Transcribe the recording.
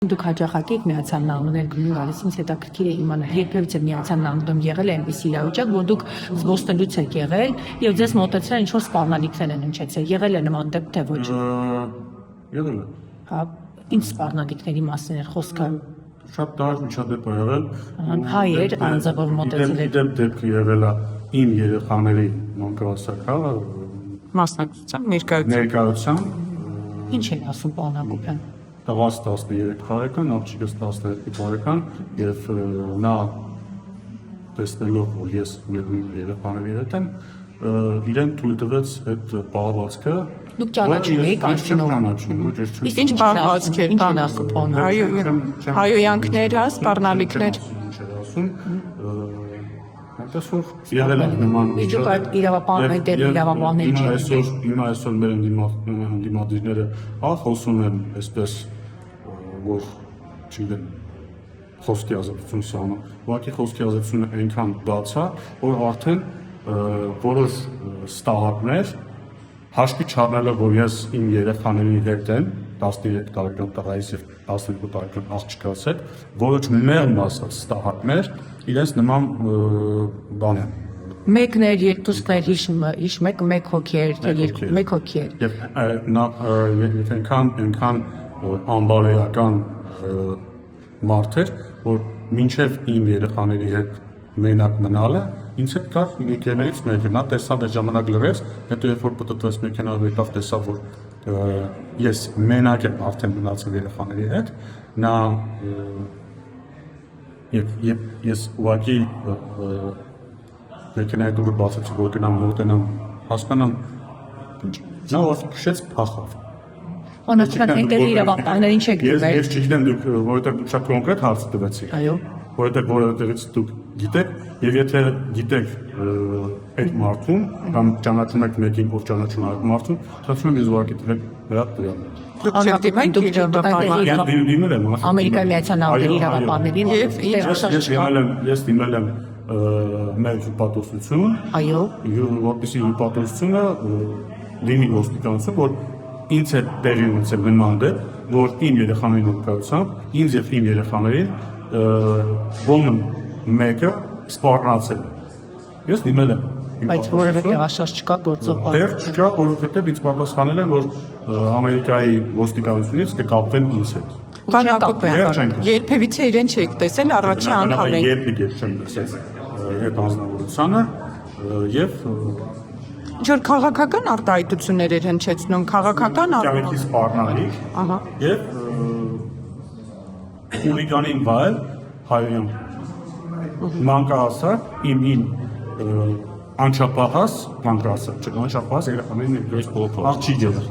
Դուք հաճախակի Միացյալ Նահանգներ գնում գալիս, ինձ հետաքրքիր է իմանալ, երբևէ Միացյալ Նահանգներում եղել է այնպիսի իրավիճակ, որ դուք զբոսնելուց եք եղել եւ ձեզ մոտեցրել ինչ-որ սպառնալիքներ են հնչեցել, եղել է նման դեպք թե ոչ։ Եղել է։ Հա, ինչ սպառնալիքների մասին է խոսքը։ Շատ տարածք միջադեպ է եղել։ Հայեր անձը որ մոտեցել է։ Դեպքը եղել է իմ երեխաների մանկահասակա Մասնակցությամբ ներկայությամբ։ Ինչ են ասում պարոն Հակոբյան։ Տղաս 13 տարեկան, աղջիկս 12 տարեկան եւ նա տեսնելով որ ես երեխաների հետ եմ, իրեն թույլ տվեց այդ պահվածքը։ Դուք ճանաչում եք արդյունքում։ Իսկ ինչ բաղվածքեր բան ասում պարոն։ հայոյանքներ, հա, սպառնալիքներ։ Այնպես որ եղել է նման Դուք այդ իրավապահների Հիմա այսօր մեր ընդդիմադիրները խոսում են այսպես որ չգիտեմ խոսքի ազատություն սահմանում, ուղղակի խոսքի ազատությունը այնքան բաց է, որ արդեն որոշ ստահակներ հաշվի չառնելով, որ ես իմ երեխաների հետ եմ, 13 տարեկան տղայիս եւ 12 տարեկան աղջկաս հետ, որոշ մեղմ ասած ստահակներ իրենց նման բան են։ Մեկներ, երկուսներ հիշում եք, մեկ հոգի էր, թե երկու, մեկ հոգի էր։ Եվ նա այնքան անբարոյական մարդ էր, որ մինչև իմ երեխաների հետ մենակ մնալը, ինձ հետ կար եկեղեցից մեկը, նա տեսավ այդ ժամանակ լրեց, հետո երբ որ պտտվեց մեքենայով եկավ տեսավ, որ ես մենակ եմ արդեն մնացել երեխաների հետ, նա եւ ես ուղղակի մեքենայի դուռը բացեցի, որ գնամ մոտենամ, հասկանամ, նա քշեց փախավ։ Անընդհատ այնտեղ իրավապահները ինչ եք գրել։ Ես չգիտեմ դուք որովհետեւ դուք շատ կոնկրետ հարց տվեցիք։ Այո։ Որովհետեւ դուք գիտեք եւ եթե գիտեք այդ մարդուն կամ ճանաչում եք մեկին, ով ճանաչում է այդ մարդուն, ասում եմ ես ուղղակի դրեք նրա տվյալ։ Ամերիկայի Միացյալ Նահանգների իրավապահներին ես դիմել եմ մեր հյուպատոսություն։ Այո։ Որպեսզի հյուպատոսությունը լինի ոստիկանություն, որ ինձ հետ տեղի ունեցել նման դեպք, որ իմ երեխաների նկատմամբ, ինձ եւ իմ երեխաներին ոմն մեկը սպառնացել։ Ես դիմել եմ։ Բայց որևէ տեղաշարժ չկա գործող։ Դեռ չկա, որովհետեւ ինձ պատասխանել են, որ Ամերիկայի ոստիկանությունից կկապվեն ինձ հետ։ Պարոն Հակոբյան, երբևիցե իրեն չեք տեսել առաջի անգամ եք։ Երբեք չեմ տեսել այդ անձնավորությունը եւ Ինչ-որ քաղաքական արտահայտություններ էր հնչեցնում, քաղաքական կյանքի սպառնալիք, ահա, եւ հուլիգանին վայել հայոյան մանկահասակ իմ անչափահաս մանկահասակ, չէ, անչափահաս երեխաների ներկայիս աղջիկ եղել։